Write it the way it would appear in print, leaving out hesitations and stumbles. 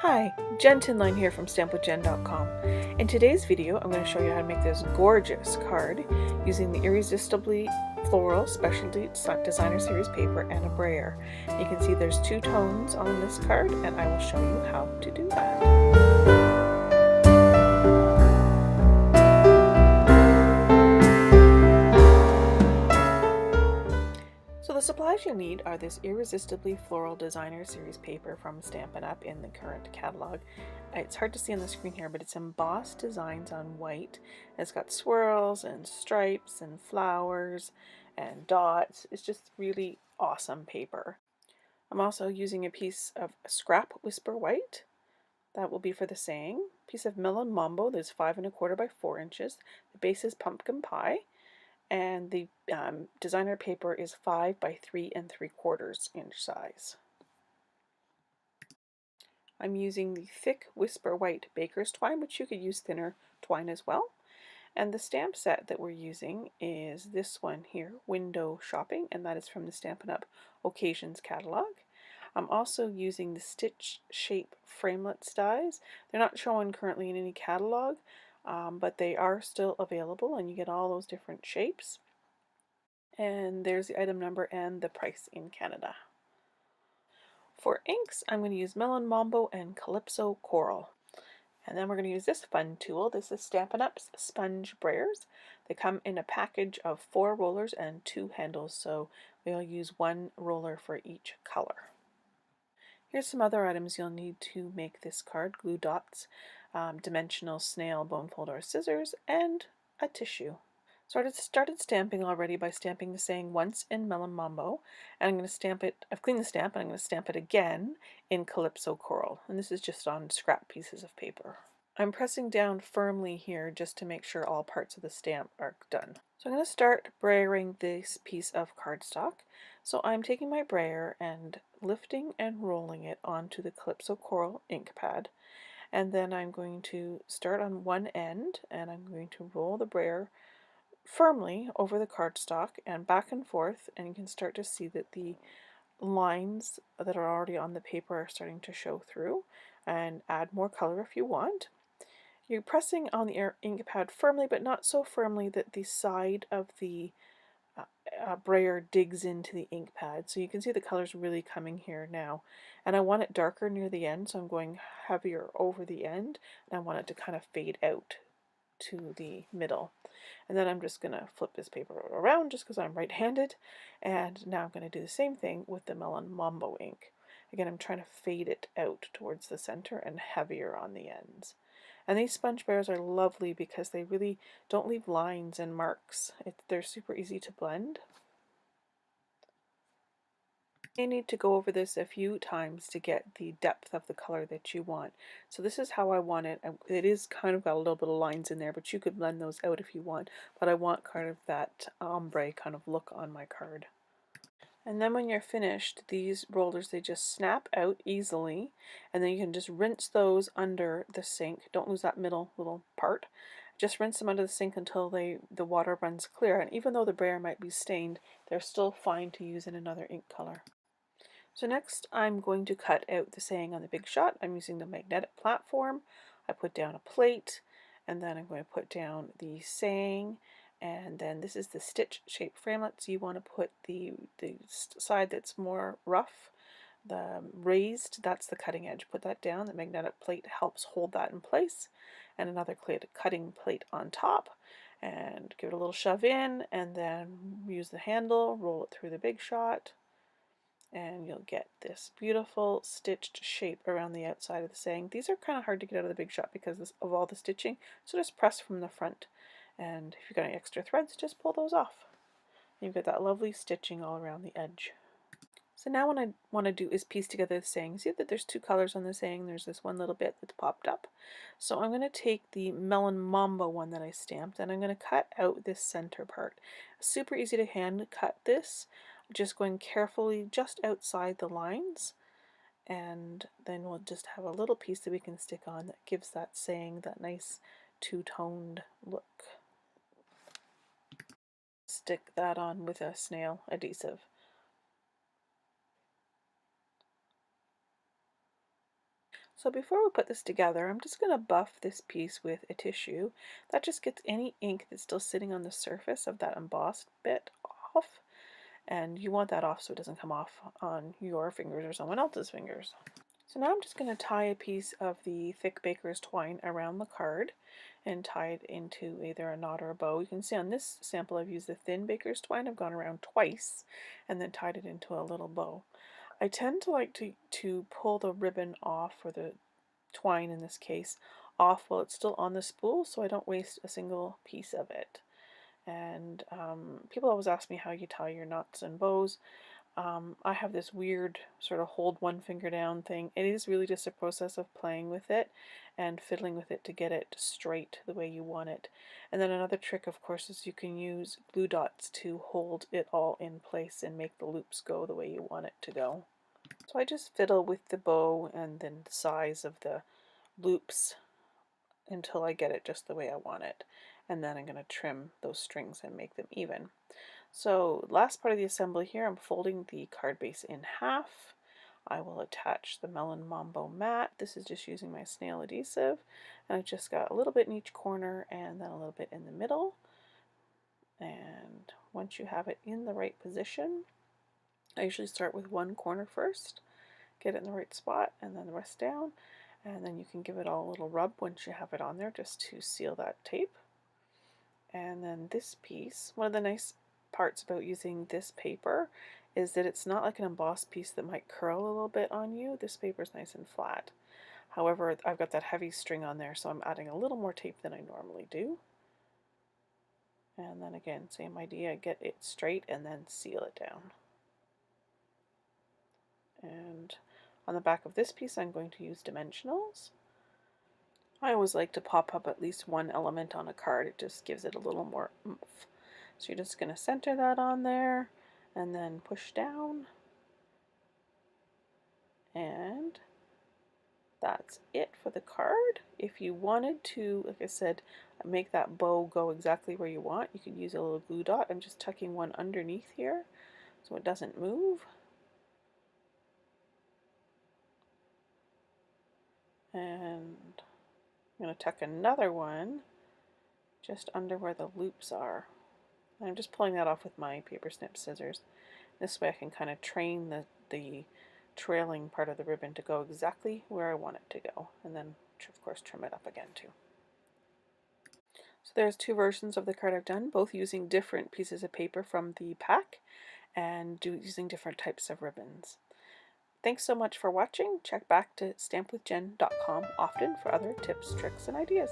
Hi, Jen Tinline here from stampwithjen.com. In today's video, I'm going to show you how to make this gorgeous card using the Irresistibly Floral Specialty Designer Series paper and a brayer. You can see there's two tones on this card, and I will show you how to do that. So the supplies you'll need are this Irresistibly Floral Designer Series paper from Stampin' Up! In the current catalog. It's hard to see on the screen here, but it's embossed designs on white. It's got swirls and stripes and flowers and dots. It's just really awesome paper. I'm also using a piece of scrap whisper white. That will be for the saying. A piece of melon mambo that's 5 1/4 by 4 inches. The base is pumpkin pie. And the designer paper is 5 by 3 3/4 inch size. I'm using the thick whisper white baker's twine, which you could use thinner twine as well. And the stamp set that we're using is this one here, Window Shopping, and that is from the Stampin' Up! Occasions catalog. I'm also using the stitch shape framelits dies. They're not shown currently in any catalog, but they are still available, and you get all those different shapes. And there's the item number and the price in Canada. For inks, I'm going to use Melon Mambo and Calypso Coral. And then we're going to use this fun tool. This is Stampin' Up's sponge brayers. They come in a package of 4 rollers and 2 handles, so we'll use 1 roller for each color. Here's some other items you'll need to make this card: glue dots, dimensional snail, bone folder, scissors, and a tissue. So I started stamping already by stamping the saying once in Melon Mambo, and I'm going to stamp it. I've cleaned the stamp, and I'm going to stamp it again in Calypso Coral, and this is just on scrap pieces of paper. I'm pressing down firmly here just to make sure all parts of the stamp are done. So I'm going to start brayering this piece of cardstock. So I'm taking my brayer and lifting and rolling it onto the Calypso Coral ink pad, and then I'm going to start on one end, and I'm going to roll the brayer firmly over the cardstock and back and forth, and you can start to see that the lines that are already on the paper are starting to show through, and add more color if you want. You're pressing on the ink pad firmly, but not so firmly that the side of the brayer digs into the ink pad. So you can see the colors really coming here now, and I want it darker near the end, so I'm going heavier over the end, and I want it to kind of fade out to the middle. And then I'm just going to flip this paper around just because I'm right-handed, and now I'm going to do the same thing with the Melon Mambo ink. Again, I'm trying to fade it out towards the center and heavier on the ends. And these sponge brayers are lovely because they really don't leave lines and marks. They're super easy to blend. You need to go over this a few times to get the depth of the color that you want. So this is how I want it. It is kind of got a little bit of lines in there, but you could blend those out if you want. But I want kind of that ombre kind of look on my card. And then when you're finished, these rollers, they just snap out easily, and then you can just rinse those under the sink. Don't lose that middle little part. Just rinse them under the sink until the water runs clear, and even though the brayer might be stained, they're still fine to use in another ink color. So next I'm going to cut out the saying on the Big Shot. I'm using the magnetic platform. I put down a plate, and then I'm going to put down the saying, and then this is the stitch shape framelit. So you want to put the side that's more rough, the raised, that's the cutting edge. Put that down. The magnetic plate helps hold that in place, and another cutting plate on top, and give it a little shove in, and then use the handle, roll it through the Big Shot, and you'll get this beautiful stitched shape around the outside of the saying. These are kind of hard to get out of the Big Shot because of all the stitching, so just press from the front, and if you've got any extra threads, just pull those off. And you've got that lovely stitching all around the edge. So now what I want to do is piece together the saying. See that there's two colors on the saying. There's this one little bit that's popped up. So I'm going to take the Melon Mambo one that I stamped, and I'm going to cut out this center part. Super easy to hand cut this. Just going carefully just outside the lines, and then we'll just have a little piece that we can stick on that gives that saying that nice two-toned look. Stick that on with a snail adhesive. So before we put this together, I'm just going to buff this piece with a tissue. That just gets any ink that's still sitting on the surface of that embossed bit off. And you want that off so it doesn't come off on your fingers or someone else's fingers. So now I'm just going to tie a piece of the thick baker's twine around the card and tie it into either a knot or a bow. You can see on this sample I've used the thin baker's twine. I've gone around twice and then tied it into a little bow. I tend to like to pull the ribbon off, or the twine in this case, off while it's still on the spool so I don't waste a single piece of it. And people always ask me how you tie your knots and bows. I have this weird sort of hold one finger down thing. It is really just a process of playing with it and fiddling with it to get it straight the way you want it. And then another trick, of course, is you can use glue dots to hold it all in place and make the loops go the way you want it to go. So I just fiddle with the bow and then the size of the loops until I get it just the way I want it. And then I'm going to trim those strings and make them even. So last part of the assembly here, I'm folding the card base in half. I will attach the Melon Mambo mat. This is just using my snail adhesive. And I just got a little bit in each corner and then a little bit in the middle. And once you have it in the right position, I usually start with one corner first, get it in the right spot, and then the rest down. And then you can give it all a little rub once you have it on there just to seal that tape. And then this piece, one of the nice parts about using this paper is that it's not like an embossed piece that might curl a little bit on you. This paper is nice and flat. However, I've got that heavy string on there, so I'm adding a little more tape than I normally do. And then again, same idea, get it straight and then seal it down. And on the back of this piece, I'm going to use dimensionals. I always like to pop up at least one element on a card. It just gives it a little more oomph. So you're just going to center that on there and then push down. And that's it for the card. If you wanted to, like I said, make that bow go exactly where you want, you could use a little glue dot. I'm just tucking one underneath here so it doesn't move. And I'm going to tuck another one just under where the loops are. And I'm just pulling that off with my paper snip scissors. This way I can kind of train the trailing part of the ribbon to go exactly where I want it to go. And then, of course, trim it up again too. So there's two versions of the card I've done, both using different pieces of paper from the pack and using different types of ribbons. Thanks so much for watching. Check back to stampwithjen.com often for other tips, tricks, and ideas.